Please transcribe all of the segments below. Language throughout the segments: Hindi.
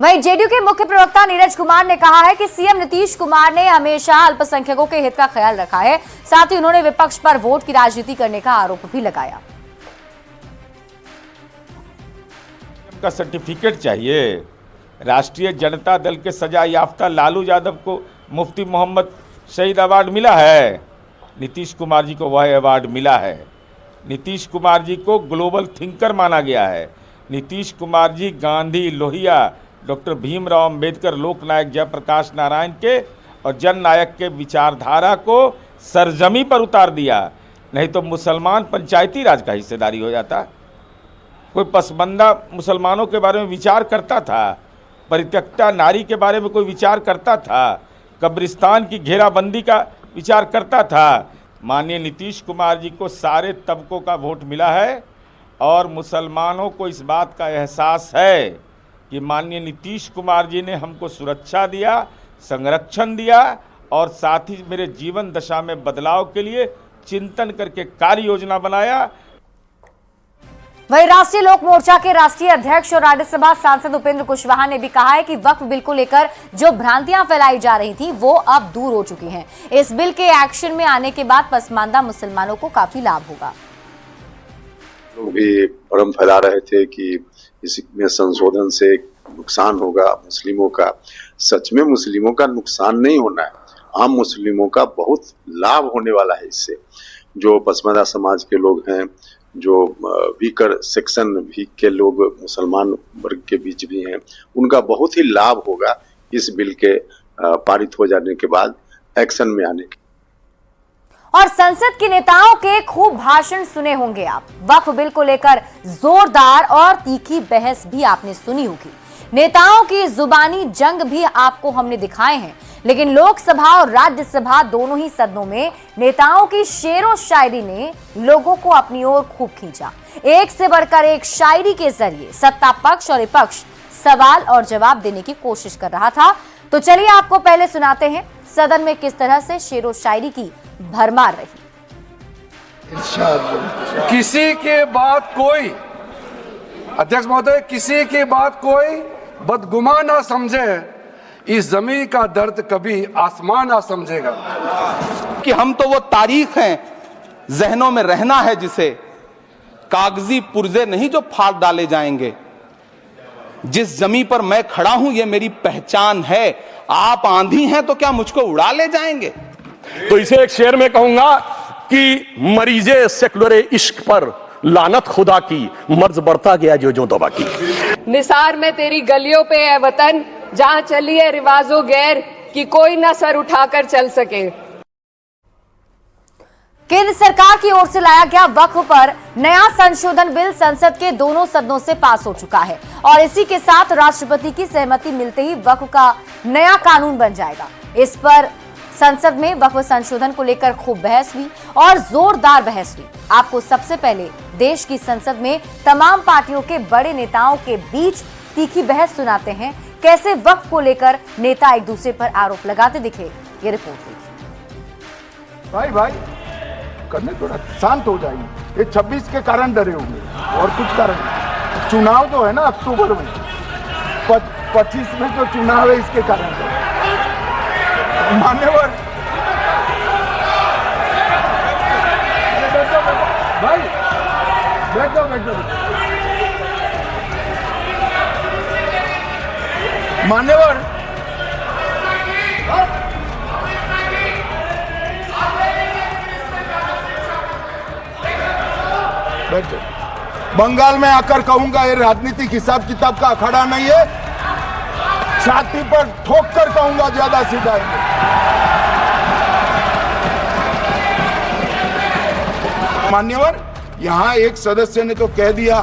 वहीं जेडीयू के मुख्य प्रवक्ता नीरज कुमार ने कहा है कि सीएम नीतीश कुमार ने हमेशा अल्पसंख्यकों के हित का ख्याल रखा है। साथ ही उन्होंने विपक्ष पर वोट की राजनीति करने का आरोप भी लगाया। का सर्टिफिकेट चाहिए। राष्ट्रीय जनता दल के सजा याफ्ता लालू यादव को मुफ्ती मोहम्मद शहीद अवार्ड मिला है, नीतीश कुमार जी को वह अवार्ड मिला है। नीतीश कुमार जी को ग्लोबल थिंकर माना गया है। नीतीश कुमार जी गांधी, लोहिया, डॉक्टर भीमराव अंबेडकर, लोकनायक जयप्रकाश नारायण के और जननायक के विचारधारा को सरजमी पर उतार दिया। नहीं तो मुसलमान पंचायती राज का हिस्सेदारी हो जाता। कोई पसमंदा मुसलमानों के बारे में विचार करता था, परित्यक्ता नारी के बारे में कोई विचार करता था, कब्रिस्तान की घेराबंदी का विचार करता था। माननीय नीतीश कुमार जी को सारे तबकों का वोट मिला है और मुसलमानों को इस बात का एहसास है कि माननीय नीतीश कुमार जी ने हमको सुरक्षा दिया, संरक्षण दिया और साथ ही मेरे जीवन दशा में बदलाव के लिए चिंतन करके कार्य योजना बनाया। वहीं राष्ट्रीय लोक मोर्चा के राष्ट्रीय अध्यक्ष और राज्यसभा सांसद उपेंद्र कुशवाहा ने भी कहा है कि वक्फ बिल को लेकर जो भ्रांतियां फैलाई जा रही थी वो अब दूर हो चुकी हैं। इस बिल के एक्शन में आने के बाद पसमानदा मुसलमानों को काफी लाभ होगा। लोग भी भ्रम फैला रहे थे कि इसमें संशोधन से नुकसान होगा मुस्लिमों का। सच में मुस्लिमों का नुकसान नहीं होना है, आम मुस्लिमों का बहुत लाभ होने वाला है इससे। जो पसमानदा समाज के लोग हैं, जो वीकर सेक्शन भी के लोग मुसलमान वर्ग के बीच भी हैं, उनका बहुत ही लाभ होगा इस बिल के पारित हो जाने के बाद, एक्शन में आने के। और संसद के नेताओं के खूब भाषण सुने होंगे आप। वक्फ बिल को लेकर जोरदार और तीखी बहस भी आपने सुनी होगी। नेताओं की जुबानी जंग भी आपको हमने दिखाए हैं। लेकिन लोकसभा और राज्यसभा दोनों ही सदनों में नेताओं की शेरो शायरी ने लोगों को अपनी ओर खूब खींचा। एक से बढ़कर एक शायरी के जरिए सत्ता पक्ष और विपक्ष सवाल और जवाब देने की कोशिश कर रहा था। तो चलिए आपको पहले सुनाते हैं सदन में किस तरह से शेरो शायरी की भरमार रही। किसी के बात कोई, अध्यक्ष महोदय, किसी की बात कोई बदगुमान ना समझे, इस जमीन का दर्द कभी आसमान ना समझेगा। कि हम तो वो तारीख हैं, जहनों में रहना है जिसे, कागजी पुर्जे नहीं जो फाड़ डाले जाएंगे। जिस जमीन पर मैं खड़ा हूं ये मेरी पहचान है। आप आंधी हैं तो क्या मुझको उड़ा ले जाएंगे? तो इसे एक शेर में कहूंगा कि मरीजे सेकुलर इश्क पर लानत खुदा की, मर्ज बढ़ता गया जो दवा की। निसार में तेरी गलियों पे है वतन, जहां चली है रिवाजों गैर कि कोई ना सर उठाकर चल सके। केंद्र सरकार की ओर से लाया गया वक्फ पर नया संशोधन बिल संसद के दोनों सदनों से पास हो चुका है और इसी के साथ राष्ट्रपति की सहमति मिलते ही वक्फ का नया कानून बन जाएगा। इस पर संसद में वक्फ संशोधन को लेकर खूब बहस हुई और जोरदार बहस हुई। आपको सबसे पहले देश की संसद में तमाम पार्टियों के बड़े नेताओं के बीच तीखी बहस सुनाते हैं। कैसे वक्फ को लेकर नेता एक दूसरे पर आरोप लगाते दिखे, ये रिपोर्ट देखिए। भाई करने थोड़ा शांत हो जाइए। ये 26 के कारण डरे होंगे और कुछ कारण। चुनाव तो है ना अक्टूबर में, 25 में जो चुनाव है इसके कारण। मान्यवर भाई बैठ जाओ मान्यवर। बैठ जाओ। बंगाल में आकर कहूंगा ये राजनीतिक हिसाब किताब का अखाड़ा नहीं है। छाती पर ठोक कर कहूंगा ज्यादा सीधा है। मान्यवर, यहां एक सदस्य ने तो कह दिया,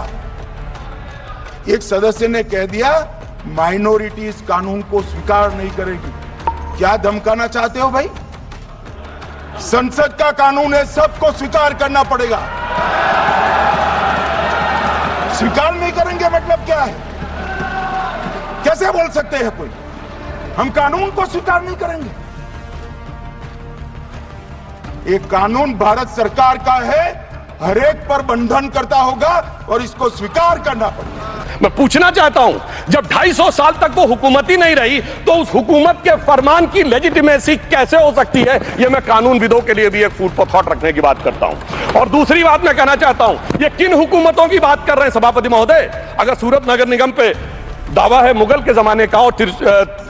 एक सदस्य ने कह दिया माइनॉरिटी इस कानून को स्वीकार नहीं करेगी। क्या धमकाना चाहते हो भाई? संसद का कानून है, सबको स्वीकार करना पड़ेगा। स्वीकार नहीं करेंगे मतलब क्या है? कैसे बोल सकते हैं कोई? हम कानून को स्वीकार नहीं करेंगे। एक कानून भारत सरकार का है, हर एक पर बंधन करता होगा और इसको स्वीकार करना पड़ेगा। मैं पूछना चाहता हूं, जब 250 साल तक वो हुकूमत ही नहीं रही तो उस हुकूमत के फरमान की लेजिटिमेसी कैसे हो सकती है? ये मैं कानूनविदों के लिए भी एक फूड फॉर थॉट रखने की बात करता हूं। और दूसरी बात मैं कहना चाहता हूं, ये किन हुकूमतों की बात कर रहे हैं सभापति महोदय? अगर सूरत नगर निगम पे दावा है मुगल के जमाने का और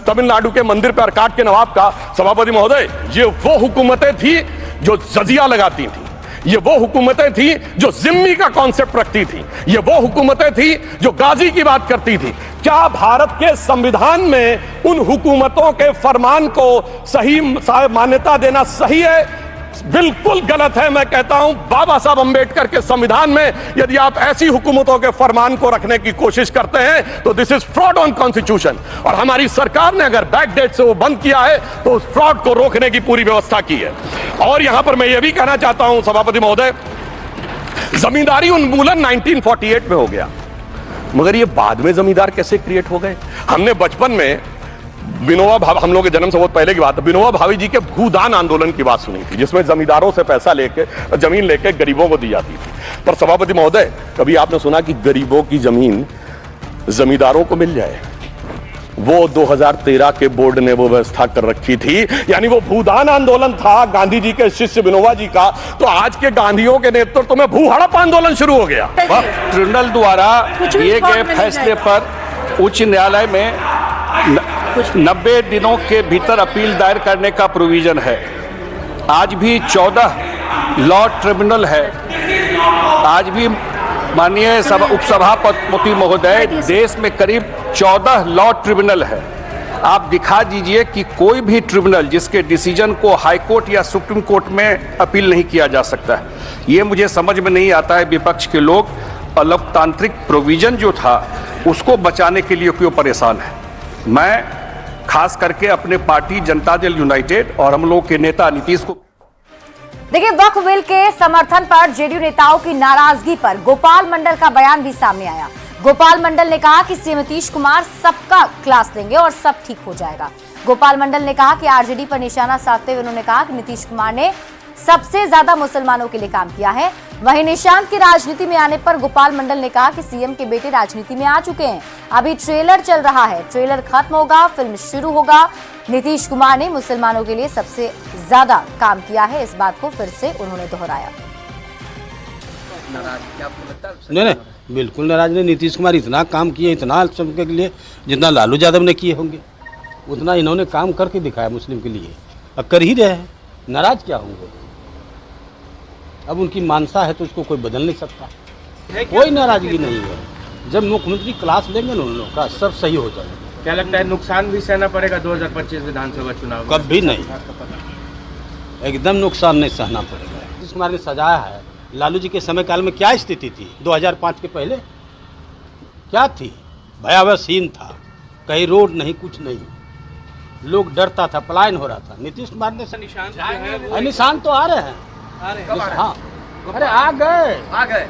तमिलनाडु के मंदिर पर अरकाट के नवाब का, सभापति महोदय, ये वो हुकूमतें थी जो जजिया लगाती थी, ये वो हुकूमतें थी जो जिम्मी का कॉन्सेप्ट रखती थी, ये वो हुकूमतें थी जो गाजी की बात करती थी। क्या भारत के संविधान में उन हुकूमतों के फरमान को सही मान्यता देना सही है? बिल्कुल गलत है। मैं कहता हूं बाबा साहब अंबेडकर के संविधान में यदि आप ऐसी हुकूमतों के फरमान को रखने की कोशिश करते हैं तो this is fraud on constitution. और हमारी सरकार ने अगर बैक डेट से वो बंद किया है तो उस फ्रॉड को रोकने की पूरी व्यवस्था की है। और यहां पर मैं ये भी कहना चाहता हूं सभापति महोदय, जमींदारी उन्मूलन 1948 में हो गया, मगर ये बाद में जमींदार कैसे क्रिएट हो गए? हमने बचपन में विनोबा भावे, हम लोग के जन्म से बहुत पहले की बात है, विनोबा भावे जी के भूदान आंदोलन की बात सुनी थी, जिसमें जमींदारों से पैसा लेके जमीन लेके गरीबों को दी जाती थी। पर सभापति महोदय, कभी आपने सुना कि गरीबों की जमीन जमींदारों को मिल जाए? वो 2013 के बोर्ड ने वो व्यवस्था कर रखी थी, यानी वो भूदान आंदोलन था गांधी जी के शिष्य विनोबा जी का, तो आज के गांधियों के नेतृत्व में भू हड़प आंदोलन शुरू हो गया। ट्रिब्यूनल द्वारा दिए गए फैसले पर उच्च न्यायालय में 90 दिनों के भीतर अपील दायर करने का प्रोविजन है। आज भी 14 लॉ ट्रिब्यूनल है। आज भी माननीय उपसभापति महोदय, देश में करीब 14 लॉ ट्रिब्यूनल है। आप दिखा दीजिए कि कोई भी ट्रिब्यूनल जिसके डिसीजन को हाई कोर्ट या सुप्रीम कोर्ट में अपील नहीं किया जा सकता है। ये मुझे समझ में नहीं आता है, विपक्ष के लोग लोकतांत्रिक प्रोविजन जो था उसको बचाने के लिए क्यों परेशान है। मैं खास करके अपने पार्टी जनता दल यूनाइटेड और हम लोग के नेता नीतीश को देखिए, वक्फ बिल के समर्थन पर जेडीयू नेताओं की नाराजगी पर गोपाल मंडल का बयान भी सामने आया। गोपाल मंडल ने कहा कि सीएम नीतीश कुमार सबका क्लास लेंगे और सब ठीक हो जाएगा। गोपाल मंडल ने कहा कि आरजेडी पर निशाना साधते हुए उन्होंने कहा कि नीतीश कुमार ने सबसे ज्यादा मुसलमानों के लिए काम किया है। वहीं निशांत के राजनीति में आने पर गोपाल मंडल ने कहा कि सीएम के बेटे राजनीति में आ चुके हैं, अभी ट्रेलर चल रहा है, ट्रेलर खत्म होगा, फिल्म शुरू होगा। नीतीश कुमार ने मुसलमानों के लिए सबसे ज्यादा काम किया है, इस बात को फिर से उन्होंने दोहराया। नहीं, बिल्कुल नाराज नहीं। नीतीश कुमार इतना काम किए, इतना सबके लिए, जितना लालू यादव ने किए होंगे उतना इन्होंने काम करके दिखाया मुस्लिम के लिए, अब कर ही रहे हैं। नाराज क्या होंगे? अब उनकी मानसा है तो उसको कोई बदल नहीं सकता, कोई नाराजगी नहीं है। जब मुख्यमंत्री क्लास लेंगे ना उन लोगों का, सब सही हो जाएगा। क्या लगता है नुकसान भी सहना पड़ेगा 2025 विधानसभा चुनाव में? कभी नहीं, एकदम नुकसान नहीं सहना पड़ेगा। नीतीश कुमार ने सजाया है। लालू जी के समय काल में क्या स्थिति थी? 2005 के पहले क्या थी? भयावह सीन था, कहीं रोड नहीं, कुछ नहीं, लोग डरता था, पलायन हो रहा था। नीतीश कुमार ने निशान तो आ रहे हैं। हाँ, अरे आ गए,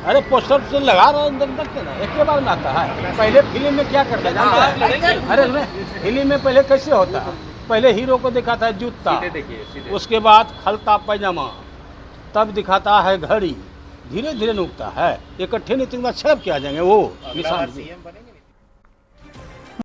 अरे पोस्टर से लगा रहे हैं, देखते ना, एक के बार में आता है। पहले फिल्म में क्या करता है? अरे फिल्म में पहले कैसे होता है? पहले हीरो को दिखाता है जूता, उसके बाद खलता पैजामा, तब दिखाता है घड़ी, धीरे धीरे नुकता है। इकट्ठे नहीं, 3 बार छड़प के आ जाएंगे वो निशान।